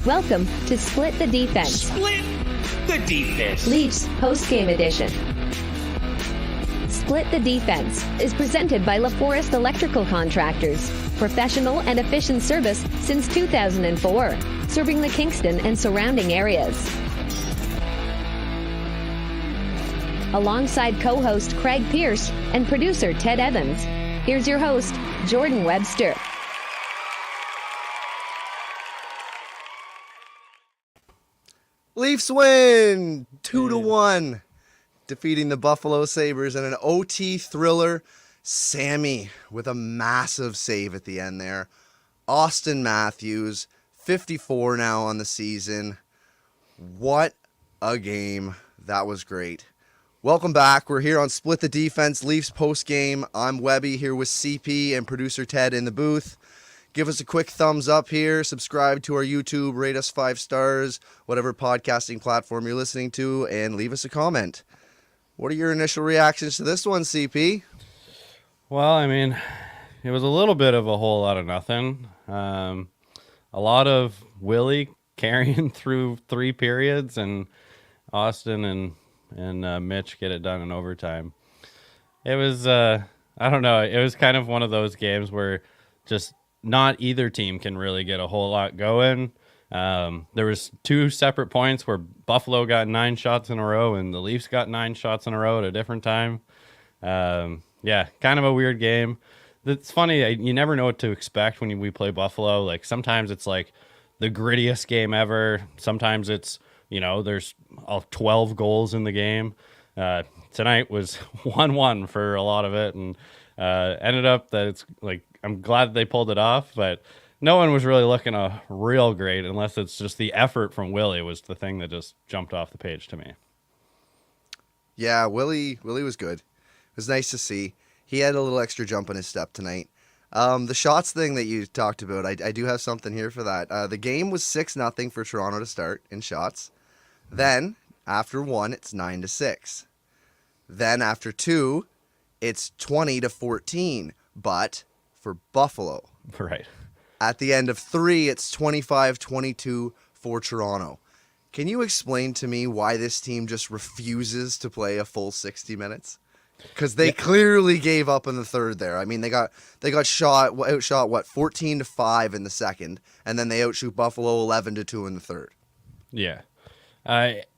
Welcome to Split the Defense. Split the Defense. LEAFS Postgame Edition. Split the Defense is presented by LaForest Electrical Contractors. Professional and efficient service since 2004, serving the Kingston and surrounding areas. Alongside co-host Craig Pearce and producer Ted Evans, here's your host, Jordan Webster. Leafs win 2-1, defeating the Buffalo Sabres in an OT thriller. Sammy with a massive save at the end there. Austin Matthews, 54 now on the season. What a game. That was great. Welcome back. We're here on Split the Defense, Leafs post-game. I'm Webby here with CP and producer Ted in the booth. Give us a quick thumbs up here. Subscribe to our YouTube. Rate us 5 stars, whatever podcasting platform you're listening to, and leave us a comment. What are your initial reactions to this one, CP? Well, I mean, it was a little bit of a whole lot of nothing. A lot of Willie carrying through 3 periods, and Austin and Mitch get it done in overtime. It was, I don't know, it was kind of one of those games where just not either team can really get a whole lot going. There was 2 separate points where Buffalo got 9 shots in a row and the Leafs got 9 shots in a row at a different time. Yeah, kind of a weird game. It's funny, you never know what to expect when we play Buffalo. Like, sometimes it's like the grittiest game ever. Sometimes it's, you know, there's 12 goals in the game. Tonight was 1-1 for a lot of it, and ended up that it's like, I'm glad they pulled it off, but no one was really looking real great unless it's just the effort from Willie was the thing that just jumped off the page to me. Yeah, Willie was good. It was nice to see. He had a little extra jump in his step tonight. The shots thing that you talked about, I do have something here for that. The game was 6-0 for Toronto to start in shots. Then, after 1, it's 9-6. Then, after 2, it's 20-14. But for Buffalo. Right. At the end of 3, it's 25-22 for Toronto. Can you explain to me why this team just refuses to play a full 60 minutes? Because they clearly gave up in the third there. I mean, they got outshot 14-5 in the second, and then they outshoot Buffalo 11-2 in the third. Yeah.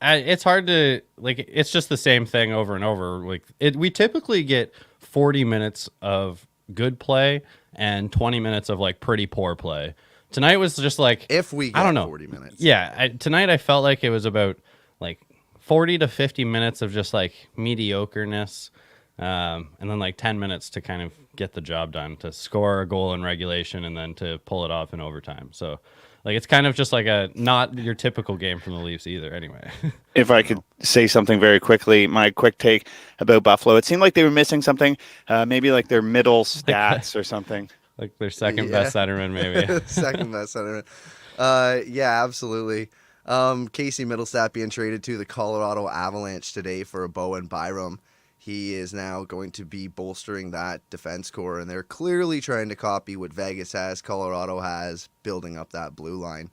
It's hard to, like, it's just the same thing over and over. Like, we typically get 40 minutes of good play and 20 minutes of like pretty poor play. Tonight was just like, if we get, I don't know, 40 minutes. Yeah, tonight I felt like it was about like 40 to 50 minutes of just like mediocreness, and then like 10 minutes to kind of get the job done, to score a goal in regulation and then to pull it off in overtime. So like, it's kind of just like a not your typical game from the Leafs either anyway. If I could say something very quickly, my quick take about Buffalo, it seemed like they were missing something, maybe like their middle stats or something. Like their second best centerman, maybe. Second best centerman. Yeah, absolutely. Casey Middlestat being traded to the Colorado Avalanche today for a Bowen Byram. He is now going to be bolstering that defense core, and they're clearly trying to copy what Vegas has, Colorado has, building up that blue line.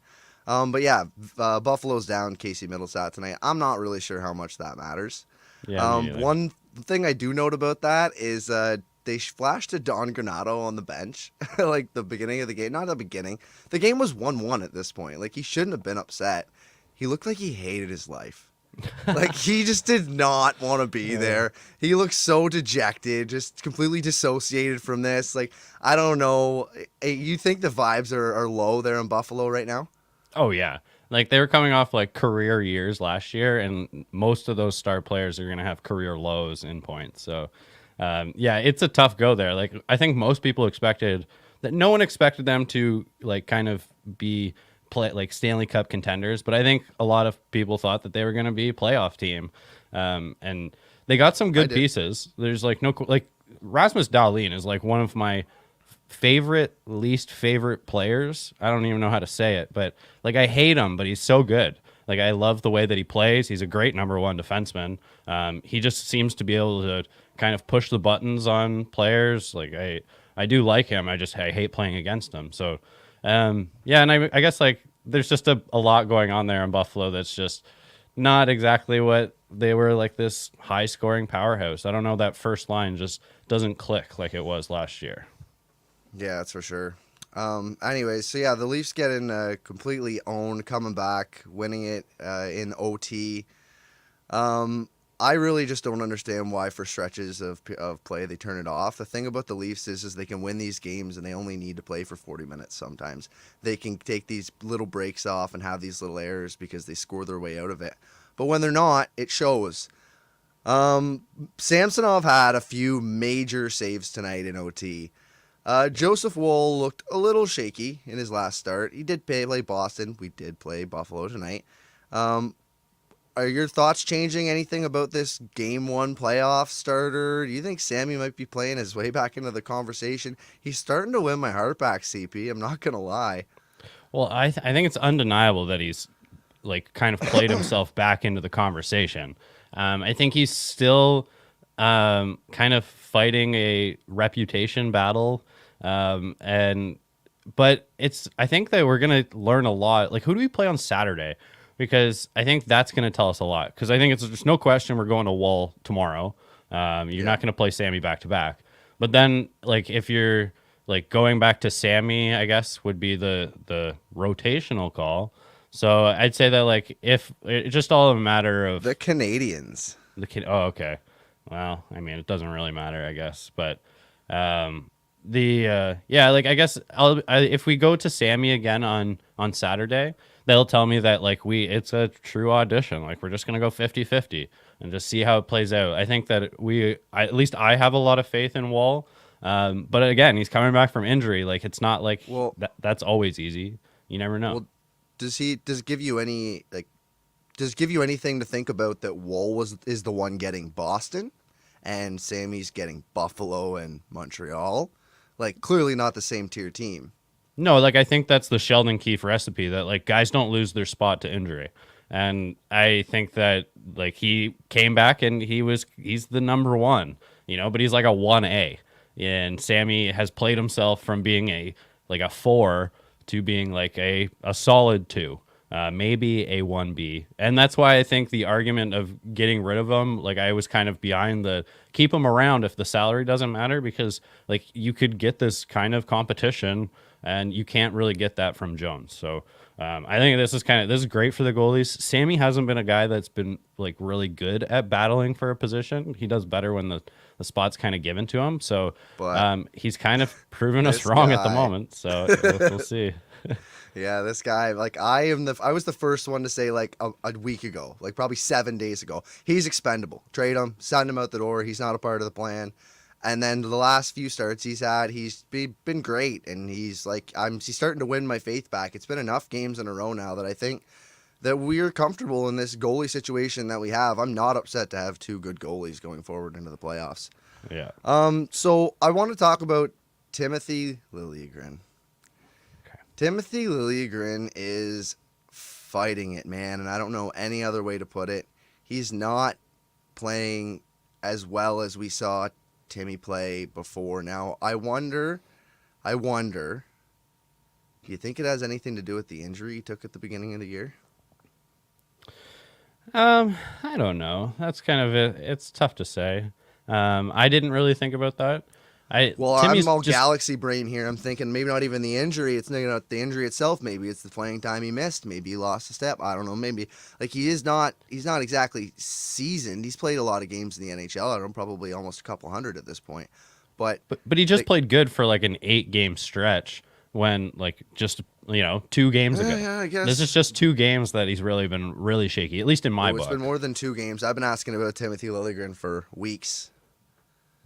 But yeah, Buffalo's down Casey Middlestat tonight. I'm not really sure how much that matters. Yeah, one thing I do note about that is they flashed to Don Granato on the bench, like the beginning of the game. Not the beginning. The game was 1-1 at this point. Like, he shouldn't have been upset. He looked like he hated his life. Like, he just did not want to be there. He looked so dejected, just completely dissociated from this. Like, I don't know. You think the vibes are low there in Buffalo right now? Oh, yeah. Like, they were coming off like career years last year, and most of those star players are going to have career lows in points. So, yeah, it's a tough go there. Like, I think most people expected that, no one expected them to like kind of be like Stanley Cup contenders, but I think a lot of people thought that they were going to be a playoff team, and they got some good pieces. There's like Rasmus Dahlin is like one of my least favorite players. I don't even know how to say it, but like, I hate him, but he's so good. Like, I love the way that he plays. He's a great number 1 defenseman. He just seems to be able to kind of push the buttons on players. Like, I do like him. I hate playing against him. So, yeah, and I guess like there's just a lot going on there in Buffalo that's just not exactly what they were, like this high scoring powerhouse. I don't know, that first line just doesn't click like it was last year. Yeah, that's for sure. Anyways, so yeah, the Leafs getting completely owned, coming back, winning it in OT. I really just don't understand why for stretches of play they turn it off. The thing about the Leafs is they can win these games and they only need to play for 40 minutes sometimes. They can take these little breaks off and have these little errors because they score their way out of it. But when they're not, it shows. Samsonov had a few major saves tonight in OT. Joseph Woll looked a little shaky in his last start. He did play Boston. We did play Buffalo tonight. Are your thoughts changing anything about this Game 1 playoff starter? Do you think Sammy might be playing his way back into the conversation? He's starting to win my heart back, CP. I'm not going to lie. Well, I think it's undeniable that he's like kind of played himself back into the conversation. I think he's still kind of fighting a reputation battle. But I think that we're going to learn a lot. Like, who do we play on Saturday? Because I think that's going to tell us a lot. Because I think there's no question we're going to Woll tomorrow. You're not going to play Sammy back to back. But then, like, if you're like going back to Sammy, I guess would be the rotational call. So I'd say that like if it's just all a matter of the Canadians. Oh, okay. Well, I mean, it doesn't really matter, I guess. But like I guess if we go to Sammy again on Saturday, they'll tell me that like it's a true audition. Like we're just gonna go 50-50 and just see how it plays out. I think that at least I have a lot of faith in Woll. But again, he's coming back from injury. Like it's not like that's always easy. You never know. Well, does it give you anything to think about that Woll is the one getting Boston and Sammy's getting Buffalo and Montreal? Like clearly not the same tier team. No, like I think that's the Sheldon Keefe recipe that like guys don't lose their spot to injury. And I think that like he came back and he's the number one, but he's like a 1A. And Sammy has played himself from being a 4 to being like a solid 2, maybe a 1B. And that's why I think the argument of getting rid of him, like I was kind of behind the keep him around if the salary doesn't matter, because like you could get this kind of competition and you can't really get that from Jones. So I think this is great for the goalies. Sammy hasn't been a guy that's been like really good at battling for a position. He does better when the spot's kind of given to him. So he's kind of proven us wrong at the moment. So we'll see. Yeah, this guy, like I was the first one to say like a week ago, like probably 7 days ago, he's expendable. Trade him, send him out the door. He's not a part of the plan. And then the last few starts he's been great, and he's starting to win my faith back. It's been enough games in a row now that I think that we're comfortable in this goalie situation that we have. I'm not upset to have 2 good goalies going forward into the playoffs. Yeah. So I want to talk about Timothy Liljegren. Okay. Timothy Liljegren is fighting it, man, and I don't know any other way to put it. He's not playing as well as we saw Timmy play before. Now, I wonder, do you think it has anything to do with the injury he took at the beginning of the year? I don't know. That's kind of it. It's tough to say. I didn't really think about that. I'm all galaxy brain here. I'm thinking maybe not even the injury. It's not the injury itself. Maybe it's the playing time he missed. Maybe he lost a step. I don't know. Maybe like he's not exactly seasoned. He's played a lot of games in the NHL. I don't know, probably almost a couple hundred at this point. But he just played good for like an 8-game stretch when like just 2 games ago. Yeah, I guess. This is just 2 games that he's really been really shaky, at least in my book. It's been more than 2 games. I've been asking about Timothy Liljegren for weeks.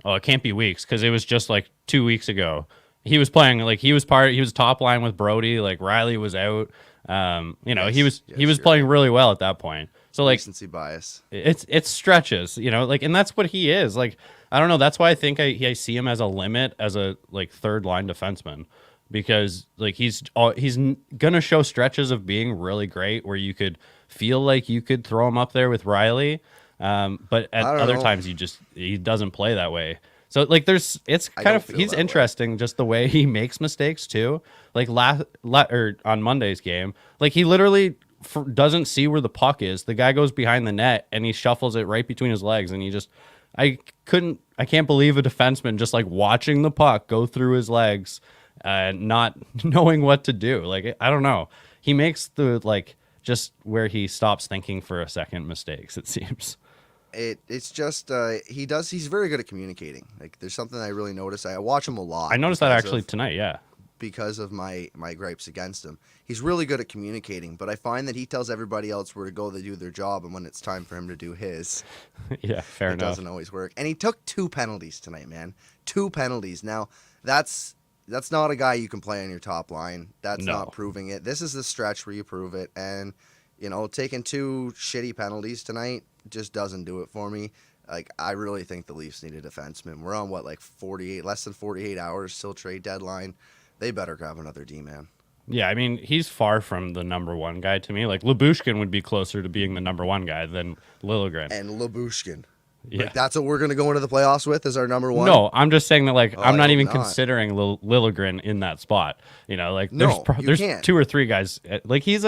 Oh, it can't be weeks because it was just like 2 weeks ago. He was playing like he was top line with Brody. Like Riley was out. He was playing really well at that point. So like recency bias. It's stretches, like, and that's what he is. Like I don't know. That's why I think I see him as a limit as a like 3rd line defenseman, because like he's gonna show stretches of being really great where you could feel like you could throw him up there with Riley. But at other times he doesn't play that way. So like it's I kind don't of feel he's that way. interesting just the way he makes mistakes too. Like or on Monday's game, like he literally doesn't see where the puck is. The guy goes behind the net and he shuffles it right between his legs, and he just I can't believe a defenseman just like watching the puck go through his legs and not knowing what to do. Like I don't know. He makes the like just where he stops thinking for a second mistakes, it seems. It's just he's very good at communicating. Like there's something I really notice. I watch him a lot. I noticed that actually tonight, yeah. Because of my gripes against him. He's really good at communicating, but I find that he tells everybody else where to go to do their job, and when it's time for him to do his, Yeah, fair enough. It doesn't always work. And he took 2 penalties tonight, man. 2 penalties. Now, that's not a guy you can play on your top line. That's not proving it. This is the stretch where you prove it, and taking 2 shitty penalties tonight just doesn't do it for me. Like, I really think the Leafs need a defenseman. We're on, less than 48 hours till trade deadline. They better grab another D-man. Yeah, I mean, he's far from the number one guy to me. Like, Lyubushkin would be closer to being the number one guy than Liljegren. And Lyubushkin. Yeah. Like, that's what we're going to go into the playoffs with as our number one? No, I'm just saying that, like, I'm not even not. considering Liljegren in that spot. Like, No, there's can't. 2 or 3 guys. Like, he's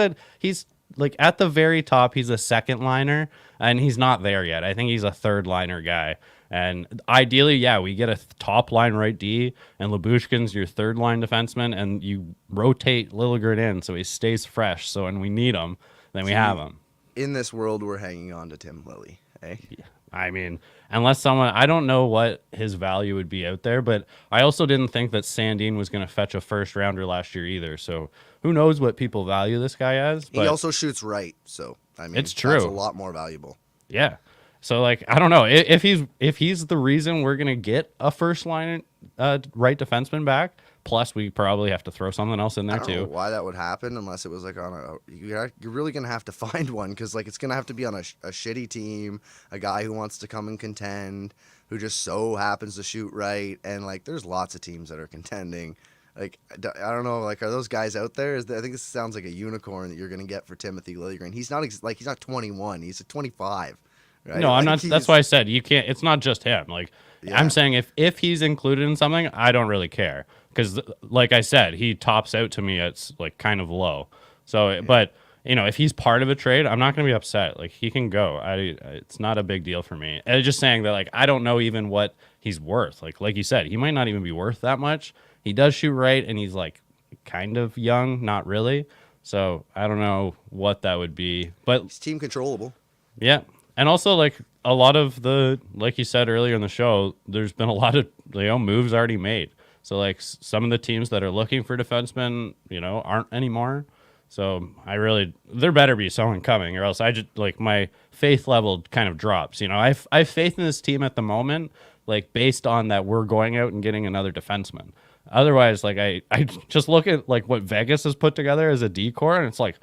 like, at the very top, he's a second liner, and he's not there yet. I think he's a third liner guy. And ideally, yeah, we get a top line right D, and Lyubushkin's your third line defenseman, and you rotate Liljegren in so he stays fresh. So when we need him, then we have him. In this world, we're hanging on to Tim Lilly. Eh? Yeah. I mean, unless I don't know what his value would be out there, but I also didn't think that Sandin was going to fetch a first rounder last year either. So who knows what people value this guy as? But he also shoots right, so I mean, it's true. That's a lot more valuable. Yeah. So like I don't know if he's the reason we're gonna get a first line right defenseman back. Plus we probably have to throw something else in there I don't too. know why that would happen unless it was like on you're really gonna have to find one because like it's gonna have to be on a shitty team, a guy who wants to come and contend, who just so happens to shoot right, and like there's lots of teams that are contending. Like I don't know, like are those guys out there? I think this sounds like a unicorn that you're gonna get for Timothy Liljegren. He's not he's not 21. He's 25. Right? No, I'm like not. That's why I said you can't. It's not just him. Like I'm saying, if he's included in something, I don't really care because, like I said, he tops out to me at like kind of low. So, but if he's part of a trade, I'm not going to be upset. Like he can go. It's not a big deal for me. I'm just saying that like I don't know even what he's worth. Like you said, he might not even be worth that much. He does shoot right, and he's like kind of young, not really. So I don't know what that would be, but he's team controllable. Yeah. And also, like, a lot of like you said earlier in the show, there's been a lot of, moves already made. So, like, some of the teams that are looking for defensemen, aren't anymore. So, there better be someone coming, or else I just, like, my faith level kind of drops. I have faith in this team at the moment, like, based on that we're going out and getting another defenseman. Otherwise, like, I just look at, like, what Vegas has put together as a decor, and it's like,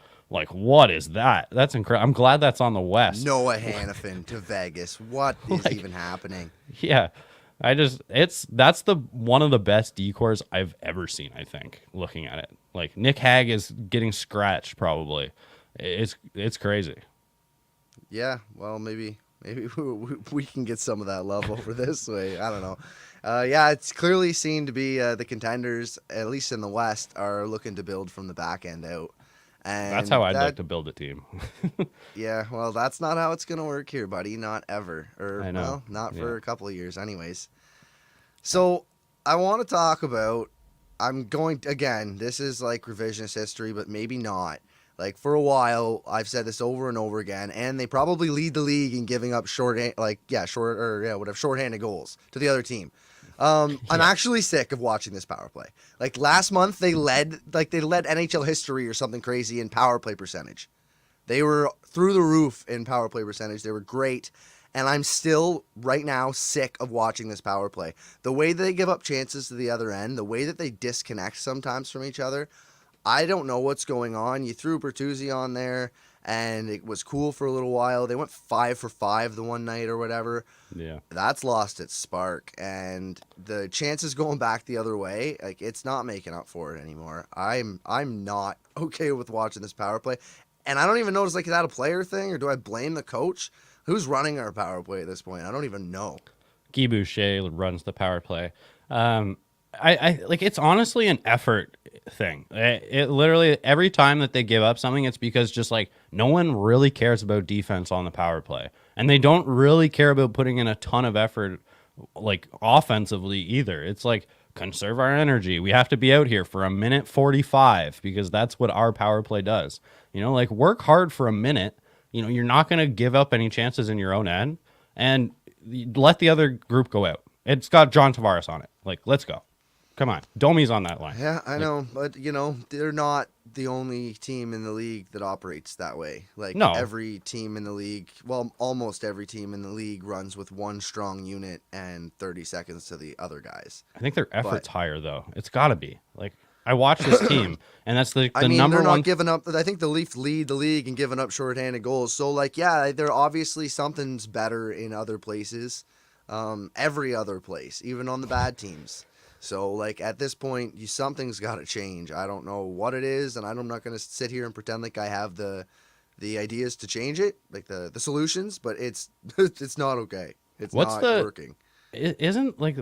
what is that? That's incredible. I'm glad that's on the West. Noah Hannafin to Vegas. What is even happening? Yeah. That's one of the best decors I've ever seen, I think, looking at it. Like Nick Hag is getting scratched probably. It's crazy. Yeah, well, maybe we can get some of that love over this way. I don't know. Yeah, it's clearly seen to be the contenders, at least in the West, are looking to build from the back end out. And that's how I'd like to build a team. Yeah, well, that's not how it's going to work here, buddy. Not ever. I know. Well, not for a couple of years anyways. So I want to talk about, this is like revisionist history, but maybe not. Like for a while, I've said this over and over again, and they probably lead the league in giving up shorthanded goals to the other team. I'm actually sick of watching this power play. Like last month, they led NHL history or something crazy in power play percentage. They were through the roof in power play percentage. They were great. And I'm still right now sick of watching this power play. The way that they give up chances to the other end, the way that they disconnect sometimes from each other, I don't know what's going on. You threw Bertuzzi on there, and it was cool for a little while. They went 5 for 5 the one night or whatever. Yeah. That's lost its spark, and the chances going back the other way, like it's not making up for it anymore. I'm not okay with watching this power play, and I don't even know is that a player thing or do I blame the coach? Who's running our power play at this point? I don't even know. Guy Boucher runs the power play. I like, it's honestly an effort thing. It literally, every time that they give up something, it's because just like no one really cares about defense on the power play, and they don't really care about putting in a ton of effort like offensively either. It's like, conserve our energy. We have to be out here for a minute 45 because that's what our power play does. You know, like, work hard for a minute. You know, you're not going to give up any chances in your own end, and let the other group go out. It's got John Tavares on it. Like, let's go. Come on. Domi's on that line. Yeah, I know. But, you know, they're not the only team in the league that operates that way. Like, No. every team in the league, well, almost every team in the league runs with one strong unit and 30 seconds to the other guys. I think their effort's higher, though. It's got to be. Like, I watch this team, and that's the number they're not one. giving up. I think the Leafs lead the league in giving up shorthanded goals. So, like, yeah, they're obviously something's better in other places. Every other place, even on the bad teams. So, like, at this point, something's got to change. I don't know what it is, and I'm not going to sit here and pretend like I have the ideas to change it, like the solutions, but it's not okay. It's not working. Isn't, like,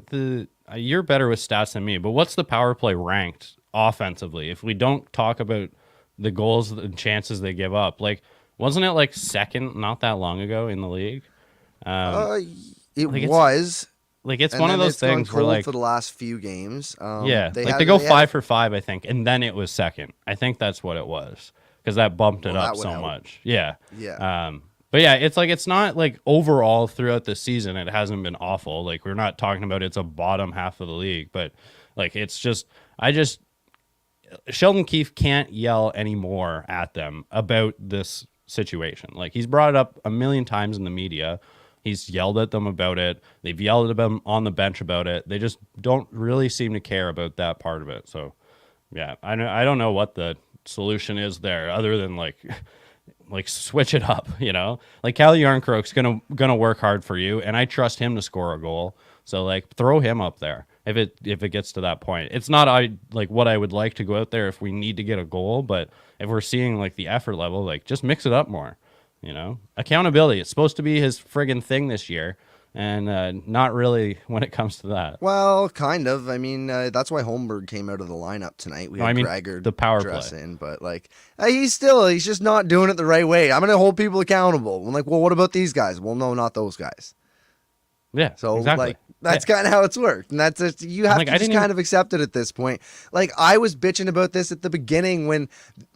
you're better with stats than me, but what's the power play ranked offensively? If we don't talk about the goals and chances they give up, like, wasn't it like second not that long ago in the league? It like, was. Like, it's one of those things where, like, for the last few games. They go 5 for 5, I think, and then it was second. I think that's what it was, because that bumped it up so much. Yeah. But yeah, it's like, it's not like overall throughout the season it hasn't been awful. Like, we're not talking about it's a bottom half of the league, but like, it's just, Sheldon Keefe can't yell anymore at them about this situation. Like, he's brought it up a million times in the media. He's yelled at them about it. They've yelled at him on the bench about it. They just don't really seem to care about that part of it. So, yeah, I don't know what the solution is there, other than like switch it up. You know, like, Calle Yarncroke's gonna work hard for you, and I trust him to score a goal. So, like, throw him up there if it gets to that point. It's not what I would like to go out there if we need to get a goal, but if we're seeing like the effort level, like, just mix it up more. You know, accountability. It's supposed to be his friggin' thing this year, and not really when it comes to that. Well, kind of. I mean, that's why Holmberg came out of the lineup tonight. We had Gregor the power dress play in, but like, he's just not doing it the right way. I'm gonna hold people accountable. I'm like, well, what about these guys? Well, no, not those guys. Yeah. So exactly. like, that's kind of how it's worked, and that's it. You have to just kind of accept it at this point. Like, I was bitching about this at the beginning when,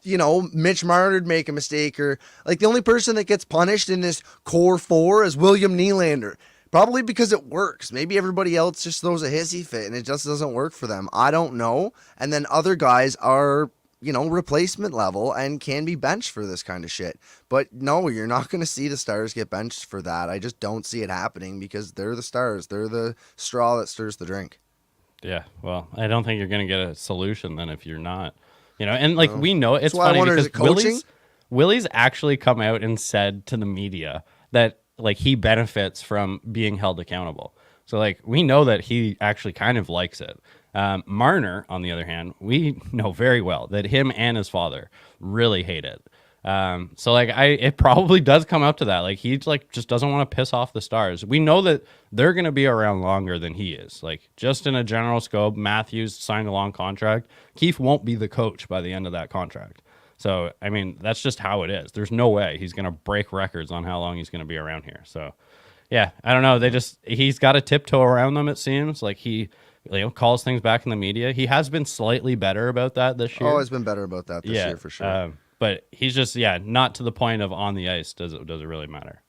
you know, Mitch Marner'd make a mistake, or like, the only person that gets punished in this core four is William Nylander. Probably because it works. Maybe everybody else just throws a hissy fit and it just doesn't work for them. I don't know. And then other guys are, you know, replacement level and can be benched for this kind of shit. But no, you're not going to see the Stars get benched for that. I just don't see it happening because they're the Stars. They're the straw that stirs the drink. Yeah, well, I don't think you're going to get a solution then if you're not. You know, and like, we know it's funny because Willie's actually come out and said to the media that, like, he benefits from being held accountable. So, like, we know that he actually kind of likes it. Marner, on the other hand, we know very well that him and his father really hate it. So, like, it probably does come up to that. Like, he just doesn't want to piss off the Stars. We know that they're going to be around longer than he is. Like, just in a general scope, Matthews signed a long contract. Keefe won't be the coach by the end of that contract. So, I mean, that's just how it is. There's no way he's going to break records on how long he's going to be around here. So, yeah, I don't know. He's got to tiptoe around them, it seems. Like, he, you know, calls things back in the media. He has been slightly better about that this year. Always been better about that this year, for sure. But he's just, not to the point of on the ice does it really matter.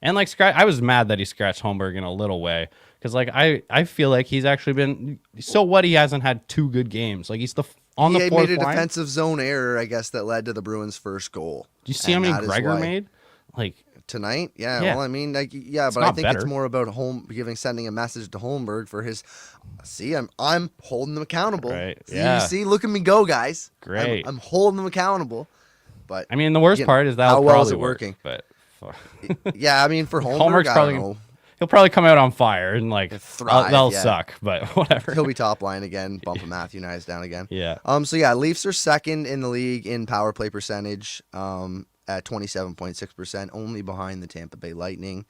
And, like, I was mad that he scratched Holmberg in a little way. Because, like, I feel like he's actually been, so what, he hasn't had 2 good games. Like, he's on the fourth line. He made a defensive zone error, I guess, that led to the Bruins' first goal. Do you see how many Gregor made? Like, tonight? Yeah. Well, I mean, like, yeah, but I think it's more about sending a message to Holmberg for his. See, I'm holding them accountable. Right. You see, look at me go, guys. Great. I'm holding them accountable. But I mean, the worst part is that'll probably work. But yeah, I mean, for Holmberg, I don't know. He'll probably come out on fire and like they'll suck, but whatever. He'll be top line again, bumping Matthew Nyes down again. Yeah. So yeah, Leafs are second in the league in power play percentage, at 27.6%, only behind the Tampa Bay Lightning.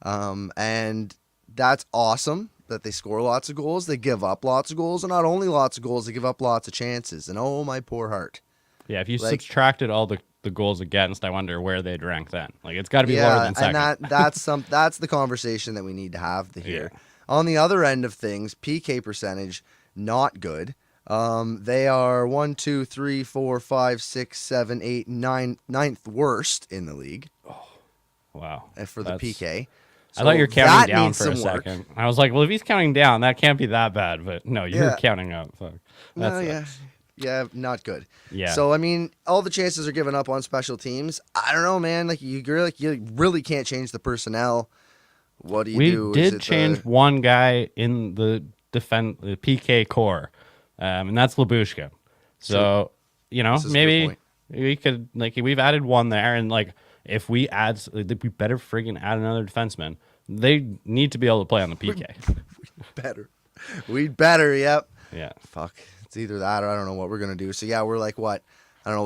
And that's awesome that they score lots of goals. They give up lots of goals, and not only lots of goals, they give up lots of chances. And oh, my poor heart. Yeah, if you Like- subtracted all the goals against, I wonder where they'd rank then. Like, it's got to be lower than second. And that's the conversation that we need to have here. On the other end of things, PK percentage, not good. They are 1, 2, 3, 4, 5, 6, 7, 8, 9, ninth worst in the league. Wow. For the PK. I thought you were counting down needs for a some work. second. I was like, well, if he's counting down, that can't be that bad. But no, you're counting up. Fuck. Yeah, not good. Yeah. So I mean, all the chances are given up on special teams. I don't know, man. Like you really can't change the personnel. What do you do? We did change one guy in the the PK core, and that's Labushkin. So maybe we could we've added one there, and if we add, we better friggin' add another defenseman. They need to be able to play on the PK. We'd better. Yep. Yeah. Fuck. It's either that or I don't know what we're going to do. So, yeah, we're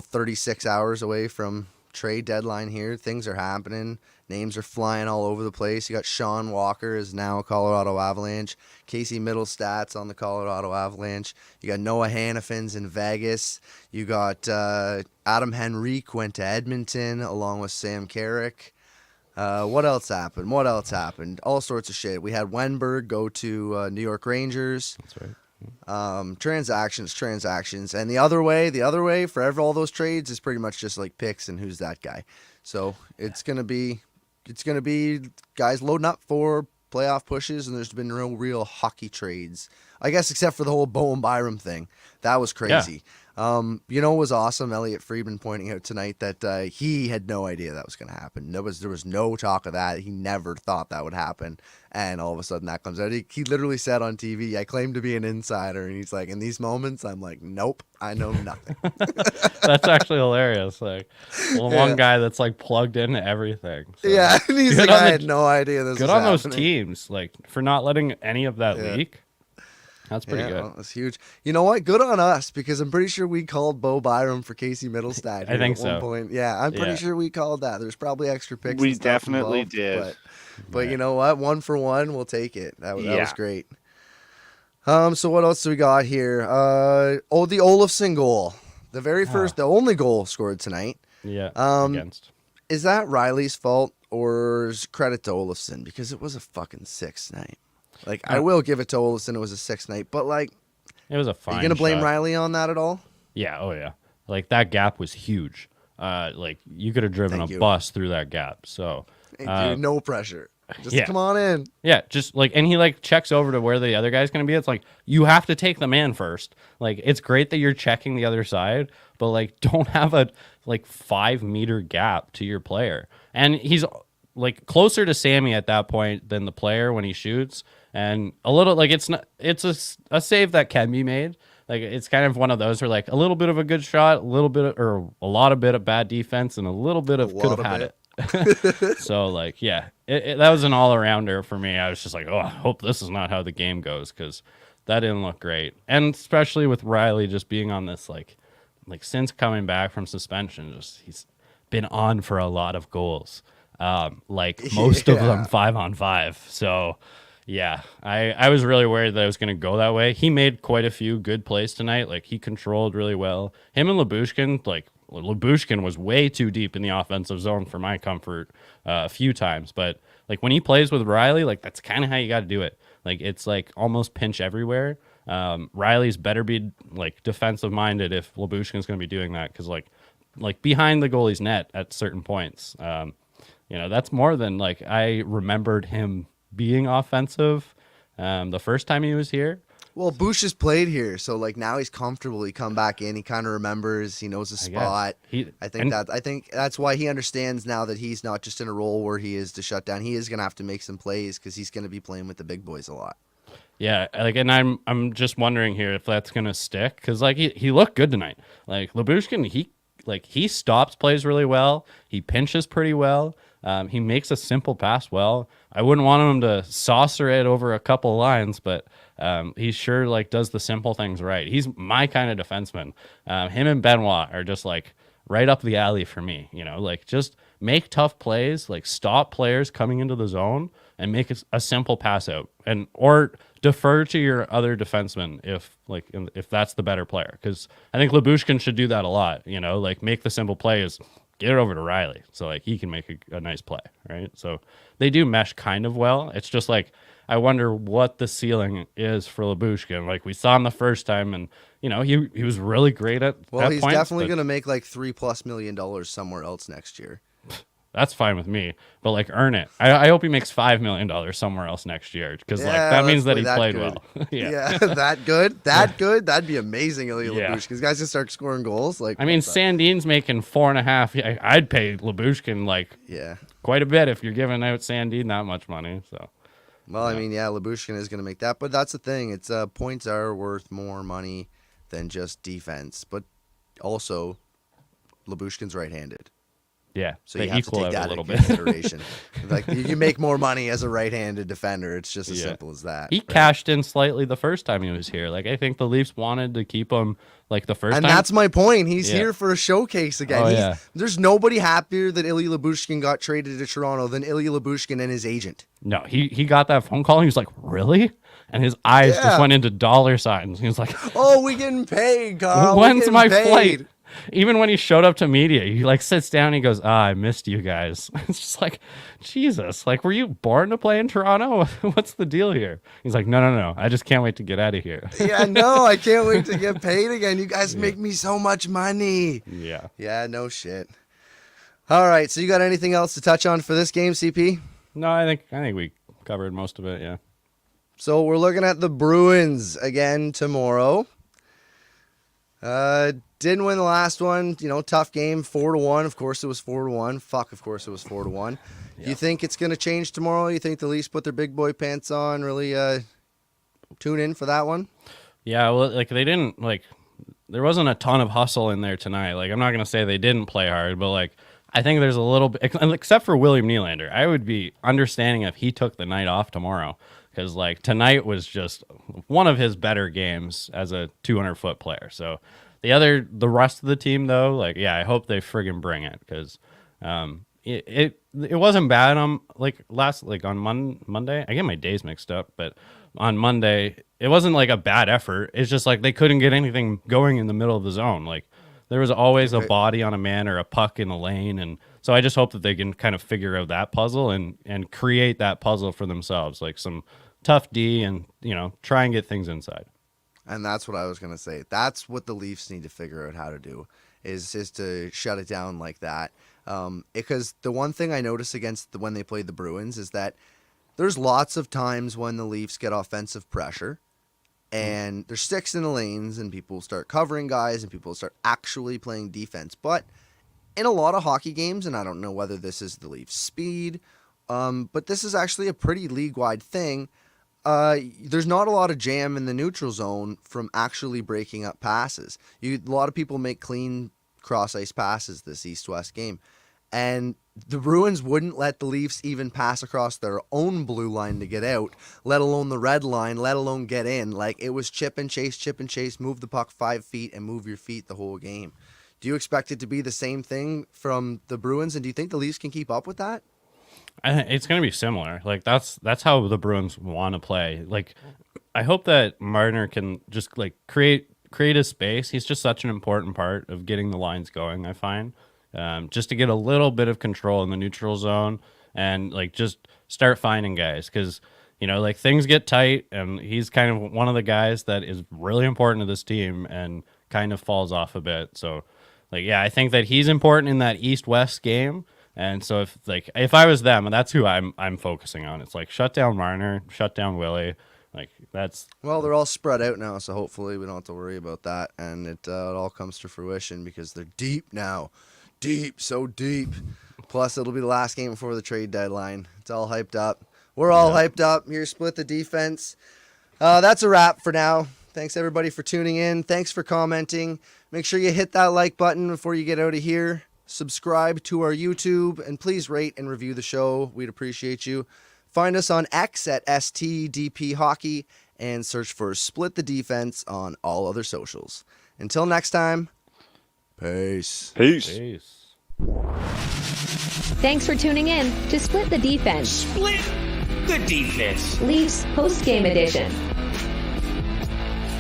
36 hours away from trade deadline here. Things are happening. Names are flying all over the place. You got Sean Walker is now a Colorado Avalanche. Casey Middlestat's on the Colorado Avalanche. You got Noah Hannafin's in Vegas. You got Adam Henrique went to Edmonton along with Sam Carrick. What else happened? All sorts of shit. We had Wenberg go to New York Rangers. That's right. Transactions, and the other way for all those trades is pretty much just like picks and who's that guy. So it's gonna be guys loading up for playoff pushes, and there's been no real hockey trades, I guess, except for the whole Bowen Byram thing. That was crazy. What was awesome? Elliot Friedman pointing out tonight that he had no idea that was going to happen. There was no talk of that. He never thought that would happen, and all of a sudden that comes out. He literally said on TV, "I claim to be an insider," and he's like, "In these moments, I'm like, nope, I know nothing." That's actually hilarious. One guy that's plugged into everything. So. Yeah, and he's like, I had no idea this was happening. Good on those teams, for not letting any of that leak. That's pretty good. Well, that's huge. You know what? Good on us, because I'm pretty sure we called Bo Byram for Casey Middlestat. I think at one point. Yeah, I'm pretty sure we called that. There's probably extra picks. We definitely did. But you know what? 1 for 1, we'll take it. That was great. So what else do we got here? The Olofsson goal. The very first, the only goal scored tonight. Yeah. Against. Is that Riley's fault, or is credit to Olofsson? Because it was a fucking 6th night. I will give it to Olofsson. It was a 6th night, but it was a fine. Are you gonna blame shot. Riley on that at all? Yeah. Oh yeah. That gap was huge. You could have driven a bus through that gap. So dude, no pressure. Just come on in. Yeah. Just and he checks over to where the other guy's gonna be. It's you have to take the man first. It's great that you're checking the other side, but don't have a 5-meter gap to your player. And he's closer to Sammy at that point than the player when he shoots. And a little it's a save that can be made. It's kind of one of those where a little bit of a good shot, a little bit or a lot of bit of bad defense, and a little bit of could have had it. So that was an all-arounder for me. I was just I hope this is not how the game goes, because that didn't look great. And especially with Riley just being on this since coming back from suspension, he's been on for a lot of goals. Most of them 5-on-5. So yeah, I was really worried that it was going to go that way. He made quite a few good plays tonight. He controlled really well. Him and Labushkin, Labushkin was way too deep in the offensive zone for my comfort a few times. But when he plays with Riley, that's kind of how you got to do it. It's almost pinch everywhere. Riley's better be defensive minded if Labushkin's going to be doing that, because behind the goalie's net at certain points. That's more than I remembered him being offensive the first time he was here. Well, Bush has played here, so now he's comfortable. He come back in, he kind of remembers, he knows the spot. I think that's why he understands now that he's not just in a role where he is to shut down. He is going to have to make some plays, because he's going to be playing with the big boys a lot. Yeah, and I'm just wondering here if that's going to stick, because he looked good tonight. Labushkin, he stops plays really well. He pinches pretty well. He makes a simple pass well. I wouldn't want him to saucer it over a couple lines, but he sure does the simple things right. He's my kind of defenseman. Him and Benoit are just right up the alley for me. Just make tough plays, stop players coming into the zone, and make a simple pass out, or defer to your other defenseman if that's the better player. Because I think Lyubushkin should do that a lot. Like make the simple play is get it over to Riley, so like he can make a nice play, right? So they do mesh kind of well. It's just like I wonder what the ceiling is for Lyubushkin. Like we saw him the first time, and he was really great at. Well, he's points, definitely going to make like $3+ million somewhere else next year. That's fine with me, but like earn it. I hope he makes $5 million somewhere else next year, because that means that he played well. Yeah, that good. That'd be amazing. Ilya Lyubushkin. These guys can start scoring goals. Like, I mean, Sandin's making 4.5. I'd pay Lyubushkin quite a bit if you're giving out Sandin that much money. So, well, I mean, Lyubushkin is going to make that, but that's the thing. It's points are worth more money than just defense, but also Lyubushkin's right-handed. Yeah, so you have to take that into consideration. Like you make more money as a right-handed defender. It's just as simple as that. He cashed in slightly the first time he was here. Like I think the Leafs wanted to keep him like the first time. And that's my point. He's here for a showcase again. There's nobody happier that Ilya Lyubushkin got traded to Toronto than Ilya Lyubushkin and his agent. No, he got that phone call and he was like, really? And his eyes just went into dollar signs. He was like, oh, we getting paid, Carl. When's my flight? Even when he showed up to media, he like sits down and he goes, I missed you guys. It's just like, Jesus, like, were you born to play in Toronto? What's the deal here? He's like, no. I just can't wait to get out of here. I can't wait to get paid again. You guys make me so much money. Yeah. Yeah, no shit. All right. So you got anything else to touch on for this game, CP? No, I think we covered most of it. Yeah. So we're looking at the Bruins again tomorrow. Didn't win the last one. Tough game, 4-1. Of course it was 4-1. Of course it was 4-1. Yeah. You think it's going to change tomorrow? You think the Leafs put their big boy pants on, really tune in for that one? Yeah, well, like they didn't, like, there wasn't a ton of hustle in there tonight. Like, I'm not going to say they didn't play hard, but like, I think there's a little bit, except for William Nylander, I would be understanding if he took the night off tomorrow. Because like tonight was just one of his better games as a 200-foot player. So the rest of the team though, like I hope they friggin' bring it, because it wasn't bad on on Monday. I get my days mixed up, but on Monday it wasn't like a bad effort. It's just like they couldn't get anything going in the middle of the zone. Like there was always a body on a man or a puck in the lane, and so I just hope that they can kind of figure out that puzzle and create that puzzle for themselves, like some tough D, and try and get things inside. And that's what I was going to say. That's what the Leafs need to figure out how to do, is to shut it down like that. Because the one thing I noticed when they played the Bruins is that there's lots of times when the Leafs get offensive pressure and there's sticks in the lanes and people start covering guys and people start actually playing defense. But in a lot of hockey games, and I don't know whether this is the Leafs' speed, but this is actually a pretty league-wide thing, there's not a lot of jam in the neutral zone from actually breaking up passes. A lot of people make clean cross-ice passes this East-West game, and the Bruins wouldn't let the Leafs even pass across their own blue line to get out, let alone the red line, let alone get in. Like, it was chip and chase, move the puck 5 feet and move your feet the whole game. Do you expect it to be the same thing from the Bruins, and do you think the Leafs can keep up with that? It's going to be similar. Like that's how the Bruins want to play. Like I hope that Marner can just like create a space. He's just such an important part of getting the lines going, I find. Just to get a little bit of control in the neutral zone and like just start finding guys, because like things get tight, and he's kind of one of the guys that is really important to this team and kind of falls off a bit. So like, I think that he's important in that East-West game. And so if I was them, that's who I'm focusing on. It's like shut down Marner, shut down Willie. Like that's, well, they're all spread out now, so hopefully we don't have to worry about that, and it all comes to fruition because they're deep now, so deep. Plus, it'll be the last game before the trade deadline. It's all hyped up. We're all hyped up. Here, split the defense. That's a wrap for now. Thanks everybody for tuning in. Thanks for commenting. Make sure you hit that like button before you get out of here. Subscribe to our YouTube, and please rate and review the show. We'd appreciate you. Find us on X at STDP Hockey and search for Split the Defense on all other socials. Until next time, peace. Thanks for tuning in to Split the Defense. Split The Deepness. LEAFS Postgame Edition.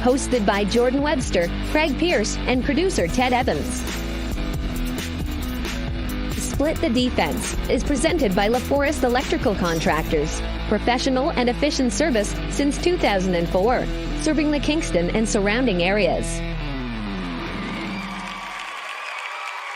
Hosted by Jordan Webster, Craig Pearce, and producer Ted Evans. Split the Defense is presented by LaForest Electrical Contractors. Professional and efficient service since 2004, serving the Kingston and surrounding areas.